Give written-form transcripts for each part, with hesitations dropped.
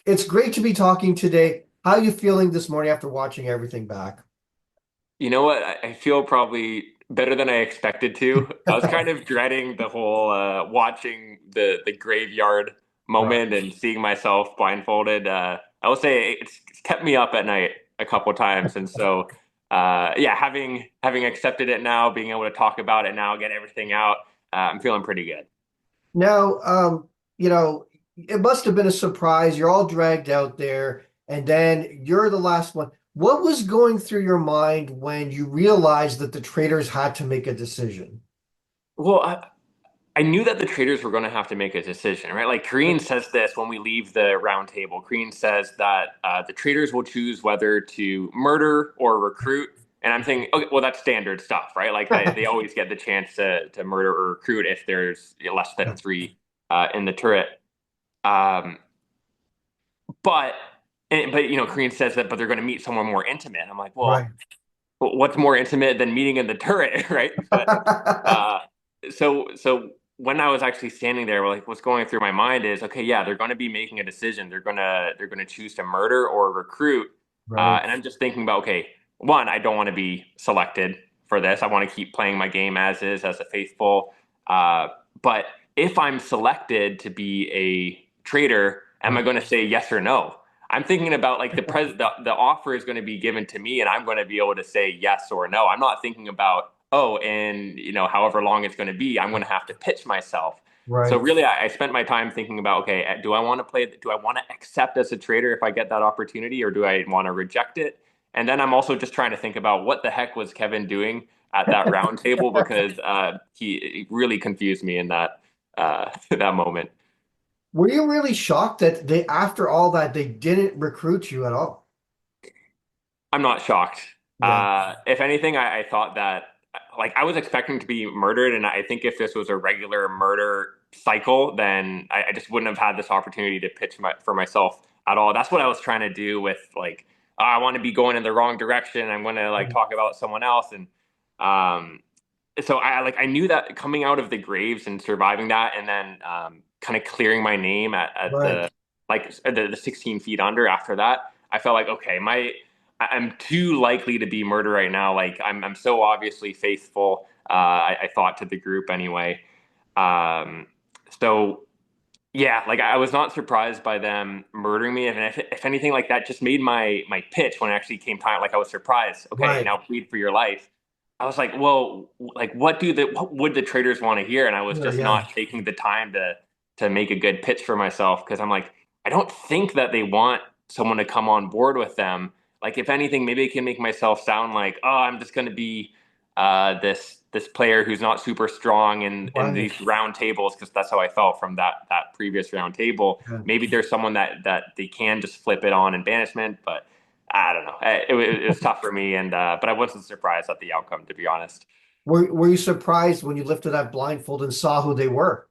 It's great to be talking today. How are you feeling this morning after watching everything back? You know what? I feel probably better than I expected to. I was kind of dreading the whole watching the graveyard Right. moment and seeing myself blindfolded. I will say it's kept me up at night a couple times, and so yeah, having accepted it now, being able to talk about it now, get everything out, I'm feeling pretty good. Now, you know, it must have been a surprise. You're all dragged out there, and then you're the last one. What was going through your mind when you realized that the traders had to make a decision? Well, I knew that the traders were going to have to make a decision, right? Like Kareen says this when we leave the round table. Kareen says that the traders will choose whether to murder or recruit. And I'm thinking, okay, well, that's standard stuff, right? Like they always get the chance to murder or recruit if there's less than three in the turret. Um, but but Kareen says that, but they're going to meet someone more intimate. I'm like, well, Right. what's more intimate than meeting in the turret, right? But uh, so when I was actually standing there, like what's going through my mind is, okay, yeah, they're going to be making a decision. They're gonna choose to murder or recruit, Right. and I'm just thinking about, okay, one, I don't want to be selected for this. I want to keep playing my game as is, as a faithful. Uh, but if I'm selected to be a traitor, am I Right. going to say yes or no? I'm thinking about like the offer is going to be given to me and I'm going to be able to say yes or no. I'm not thinking about, oh, and however long it's going to be, I'm going to have to pitch myself. So Right. really I spent my time thinking about, okay, do I want to accept as a trader if I get that opportunity, or do I want to reject it? And then I'm also just trying to think about what the heck was Kevin doing at that round table, because he really confused me in that that moment. Were you really shocked that after all that, they didn't recruit you at all? I'm not shocked. Yeah. If anything, I thought that, like, I was expecting to be murdered, and I think if this was a regular murder cycle, then I just wouldn't have had this opportunity to pitch for myself at all. That's what I was trying to do with, like, oh, I want to be going in the wrong direction. I'm going to like talk about someone else, and um, so I knew that coming out of the graves and surviving that, and then kind of clearing my name at Right. the like the 16 feet under. After that, I felt like, okay, I'm too likely to be murdered right now. Like I'm so obviously faithful. I thought, to the group anyway. Um, so yeah, like I was not surprised by them murdering me. And if anything, like that just made my pitch when it actually came time. Like I was surprised. Okay, Right. now plead for your life. I was like, well, like what would the traders want to hear? And I was Yeah. just Yeah. not taking the time to make a good pitch for myself, because I'm like, I don't think that they want someone to come on board with them. Like if anything, maybe I can make myself sound like, oh, I'm just going to be this player who's not super strong in Right. these round tables, because that's how I felt from that previous round table. Yeah. Maybe there's someone that they can just flip it on in banishment, but I don't know. It was tough for me, and but I wasn't surprised at the outcome, to be honest. Were you surprised when you lifted that blindfold and saw who they were?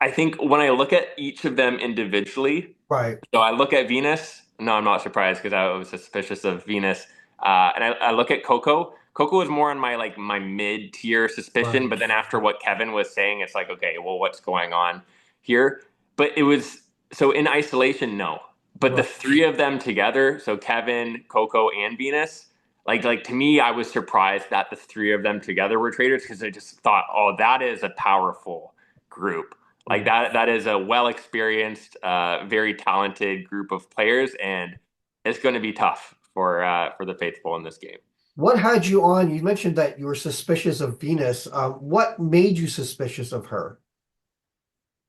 I think when I look at each of them individually, Right. so I look at Venus. No, I'm not surprised, because I was suspicious of Venus. And I look at Coco. Coco was more on my my mid tier suspicion, Right. but then after what Kevin was saying, it's like, okay, well, what's going on here? But it was, so in isolation, no. But the Right. three of them together, so Kevin, Coco, and Venus, like to me, I was surprised that the three of them together were traders, because I just thought, oh, that is a powerful group. Like Yeah. that is a well experienced, very talented group of players, and it's going to be tough for the faithful in this game. What had you on? You mentioned that you were suspicious of Venus. What made you suspicious of her?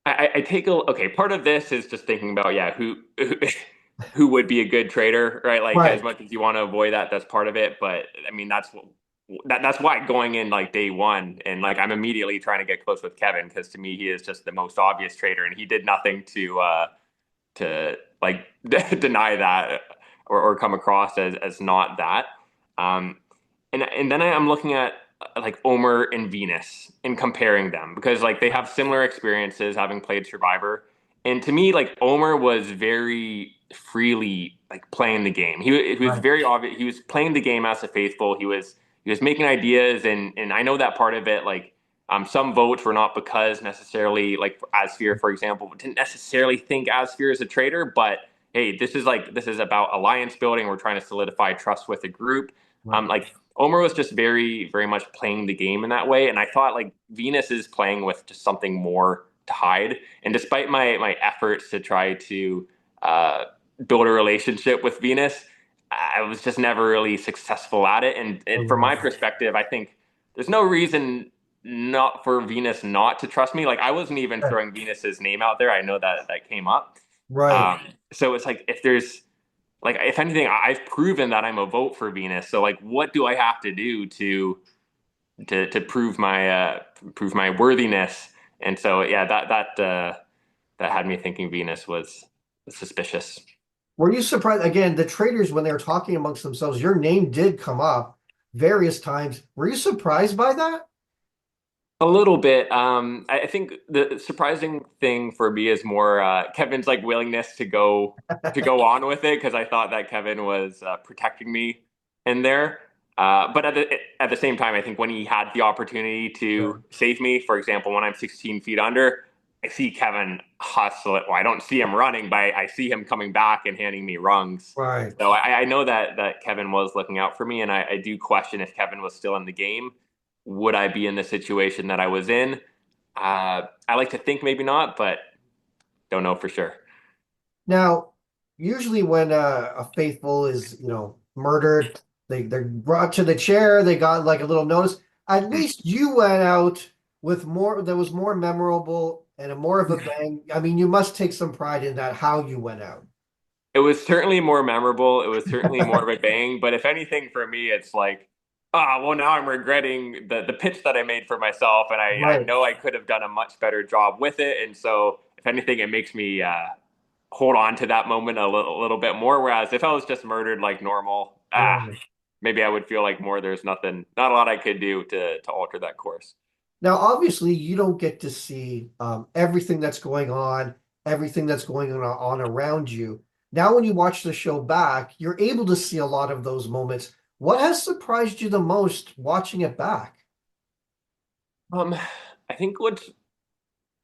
I take a okay. Part of this is just thinking about, yeah, who would be a good trader, right? Like as Right. much as you want to avoid that, that's part of it. But I mean, that's why going in like day one, and like I'm immediately trying to get close with Kevin, because to me he is just the most obvious trader, and he did nothing to like deny that, or come across as not that. Um, and then I'm looking at like Omer and Venus and comparing them, because like they have similar experiences having played Survivor. And to me, like Omer was very freely like playing the game. He was Right. very obvious. He was playing the game as a faithful. He was making ideas, and I know that part of it. Like Some votes were not because necessarily like Asphere, for example, didn't necessarily think Asphere is a traitor, but hey, this is about alliance building. We're trying to solidify trust with a group. Right. Like Omer was just very much playing the game in that way, and I thought like Venus is playing with just something more to hide. And despite my efforts to try to uh, build a relationship with Venus, I was just never really successful at it. And from my perspective, I think there's no reason not for Venus not to trust me. Like I wasn't even throwing Venus's name out there. I know that that came up. Right. So it's like if there's like if anything, I've proven that I'm a vote for Venus. So like, what do I have to do to prove my worthiness? And so yeah, that had me thinking Venus was suspicious. Were you surprised? Again, the traders, when they were talking amongst themselves, your name did come up various times. Were you surprised by that? A little bit. I think the surprising thing for me is more Kevin's like willingness to go on with it because I thought that Kevin was protecting me in there. But at the same time, I think when he had the opportunity to Sure. save me, for example, when I'm 16 feet under, I see Kevin hustle it. Well, I don't see him running, but I see him coming back and handing me rungs. Right. So I know that Kevin was looking out for me, and I do question if Kevin was still in the game, would I be in the situation that I was in? I like to think maybe not, but don't know for sure. Now, usually when a faithful is, murdered, they're brought to the chair, they got like a little notice. At least you went out with more that was more memorable and a more of a bang. I mean, you must take some pride in that, how you went out. It was certainly more memorable. It was certainly more of a bang. But if anything, for me, it's like, ah, well, now I'm regretting the pitch that I made for myself, and I Right. know I could have done a much better job with it. And so, if anything, it makes me hold on to that moment a little bit more. Whereas if I was just murdered like normal, Right. maybe I would feel like more. There's nothing, not a lot I could do to alter that course. Now, obviously, you don't get to see everything that's going on, everything that's going on around you. Now, when you watch the show back, you're able to see a lot of those moments. What has surprised you the most watching it back? Um, I think what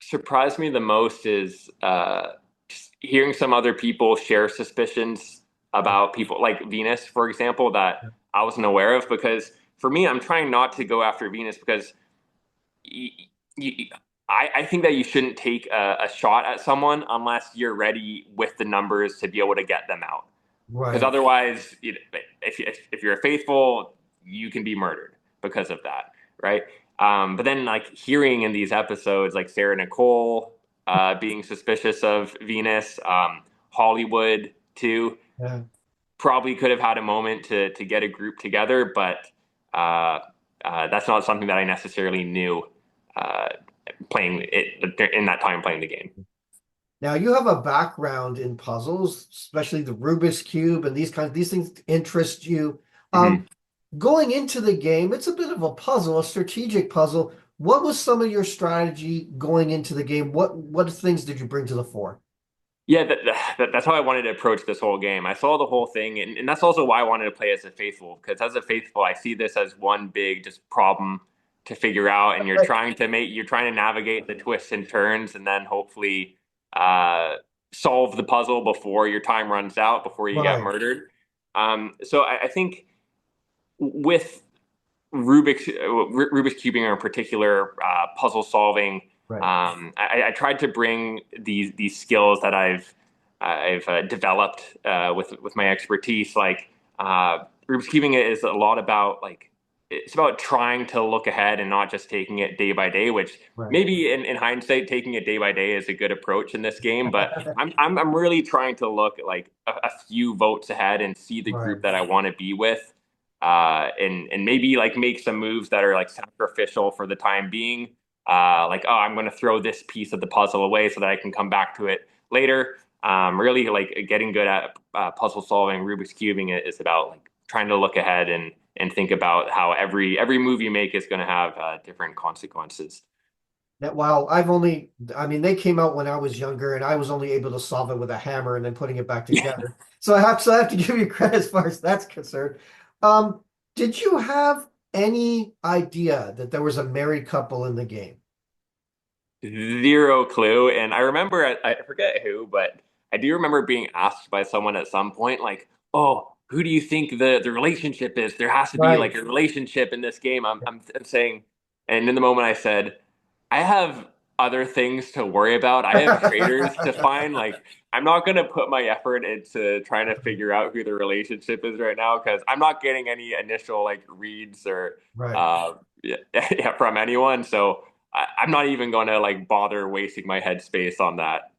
surprised me the most is just hearing some other people share suspicions about people like Venus, for example, that I wasn't aware of. Because for me, I'm trying not to go after Venus because y y I think that you shouldn't take a shot at someone unless you're ready with the numbers to be able to get them out. Because Right. otherwise, if you're faithful, you can be murdered because of that, right? But then, like hearing in these episodes, like Sarah Nicole being suspicious of Venus, Hollywood too, Yeah. probably could have had a moment to get a group together, but uh, that's not something that I necessarily knew uh, playing it in that time playing the game. Now, you have a background in puzzles, especially the Rubik's Cube and these things interest you. Um, Mm-hmm. Going into the game, it's a bit of a puzzle, a strategic puzzle. What was some of your strategy going into the game? What things did you bring to the fore? Yeah, that's how I wanted to approach this whole game. I saw the whole thing, and that's also why I wanted to play as a faithful, because as a faithful, I see this as one big just problem to figure out, and you're trying to navigate the twists and turns, and then hopefully uh, solve the puzzle before your time runs out, before you get Right, murdered. So I think with Rubik's cubing in particular, puzzle solving. right. I tried to bring these skills that I've developed with my expertise. Like Rubik's cubing is a lot about like it's about trying to look ahead and not just taking it day by day. Which Right. maybe in hindsight, taking it day by day is a good approach in this game. But I'm really trying to look like a few votes ahead and see the Right. group that I want to be with and maybe like make some moves that are like sacrificial for the time being. Like, oh, I'm going to throw this piece of the puzzle away so that I can come back to it later. Really, like getting good at puzzle solving, Rubik's cubing is about like trying to look ahead and think about how every move you make is going to have different consequences. That while I've only, I mean, they came out when I was younger, and I was only able to solve it with a hammer and then putting it back Yeah. together. So I have to give you credit as far as that's concerned. Um, did you have any idea that there was a married couple in the game? Zero clue. And I remember, I forget who, but I do remember being asked by someone at some point, like, "Oh, who do you think the relationship is? There has to be Right. like a relationship in this game." I'm saying, and in the moment I said, "I have other things to worry about. I have traders to find. Like, I'm not gonna put my effort into trying to figure out who the relationship is right now because I'm not getting any initial like reads or Right. uh yeah, yeah, from anyone. So." I'm not even going to like bother wasting my headspace on that.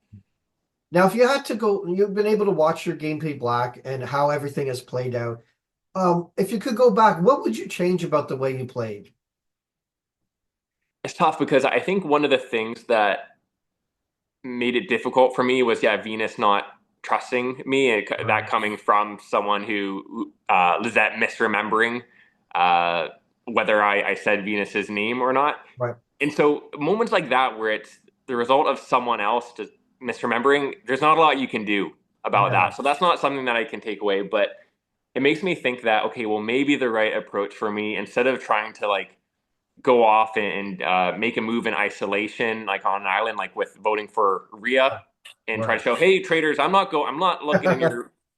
Now, if you had to go, you've been able to watch your gameplay black and how everything has played out. If you could go back, what would you change about the way you played? It's tough because I think one of the things that made it difficult for me was, yeah, Venus not trusting me, and that Right. coming from someone who is that misremembering uh, whether I said Venus's name or not. Right. And so moments like that where it's the result of someone else just misremembering, there's not a lot you can do about Yeah. that. So that's not something that I can take away, but it makes me think that, okay, well, maybe the right approach for me, instead of trying to like go off and make a move in isolation, like on an island, like with voting for Rhea, and try Right. to show, hey, traders, I'm not looking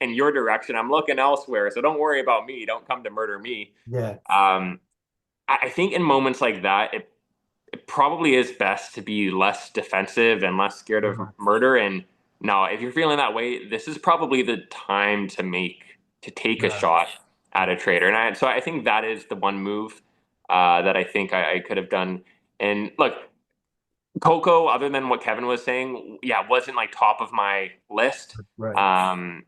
in your direction. I'm looking elsewhere. So don't worry about me. Don't come to murder me. Yeah. Um, I think in moments like that, it probably is best to be less defensive and less scared of Mhm. murder. And no, if you're feeling that way, this is probably the time to take a Yeah. shot at a trader. So I think that is the one move that I think I could have done. And look, Coco, other than what Kevin was saying, yeah, wasn't like top of my list. Right. Um,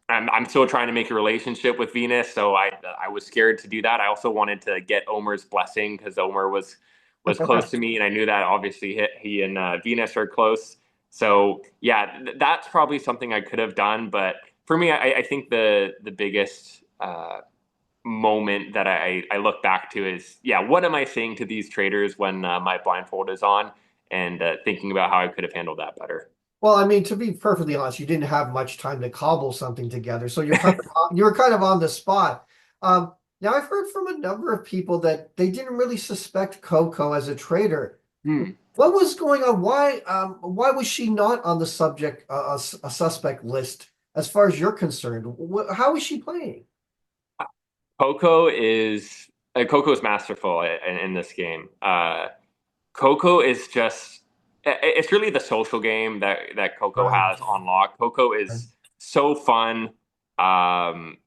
I'm still trying to make a relationship with Venus, so I was scared to do that. I also wanted to get Omer's blessing because Omer was close to me, and I knew that obviously he and Venus are close. So yeah, that's probably something I could have done. But for me, I think the biggest moment that I look back to is, yeah, what am I saying to these traders when my blindfold is on, and thinking about how I could have handled that better. Well, I mean, to be perfectly honest, you didn't have much time to cobble something together, so you were kind of on the spot. Now I've heard from a number of people that they didn't really suspect Coco as a traitor. Hmm. What was going on? Why was she not on the subject a suspect list as far as you're concerned? How is she playing? Coco is masterful in this game. Coco is just it's really the social game that Coco Right. has on lock. Coco is so fun, um,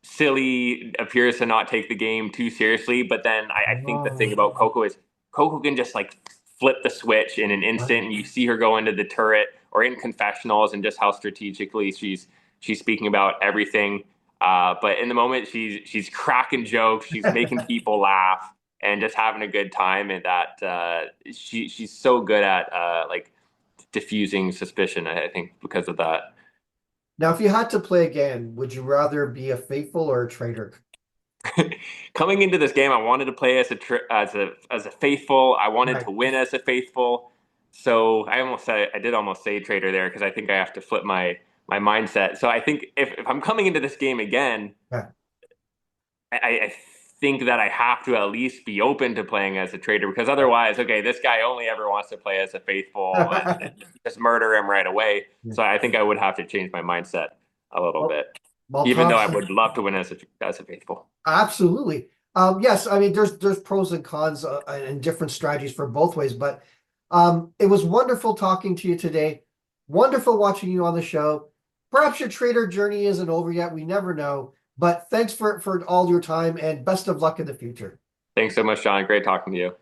silly, appears to not take the game too seriously. But then I think the thing Oh, about Coco is Coco can just like flip the switch in an instant, right. and you see her go into the turret or in confessionals, and just how strategically she's speaking about everything. But in the moment, she's cracking jokes, she's making people laugh, and just having a good time. And that she's so good at like diffusing suspicion. I think because of that. Now, if you had to play again, would you rather be a faithful or a traitor? Coming into this game, I wanted to play as a faithful. I wanted Right. to win as a faithful. So I did almost say traitor there because I think I have to flip my mindset. So I think if I'm coming into this game again, Yeah. I think that I have to at least be open to playing as a traitor because otherwise, okay, this guy only ever wants to play as a faithful and just murder him right away. So I think I would have to change my mindset a little Well, bit, well, even though I Thompson, would love to win as a faithful. absolutely. Yes, I mean there's pros and cons and different strategies for both ways, but it was wonderful talking to you today. Wonderful watching you on the show. Perhaps your trader journey isn't over yet. We never know. But thanks for all your time and best of luck in the future. Thanks so much, John. Great talking to you.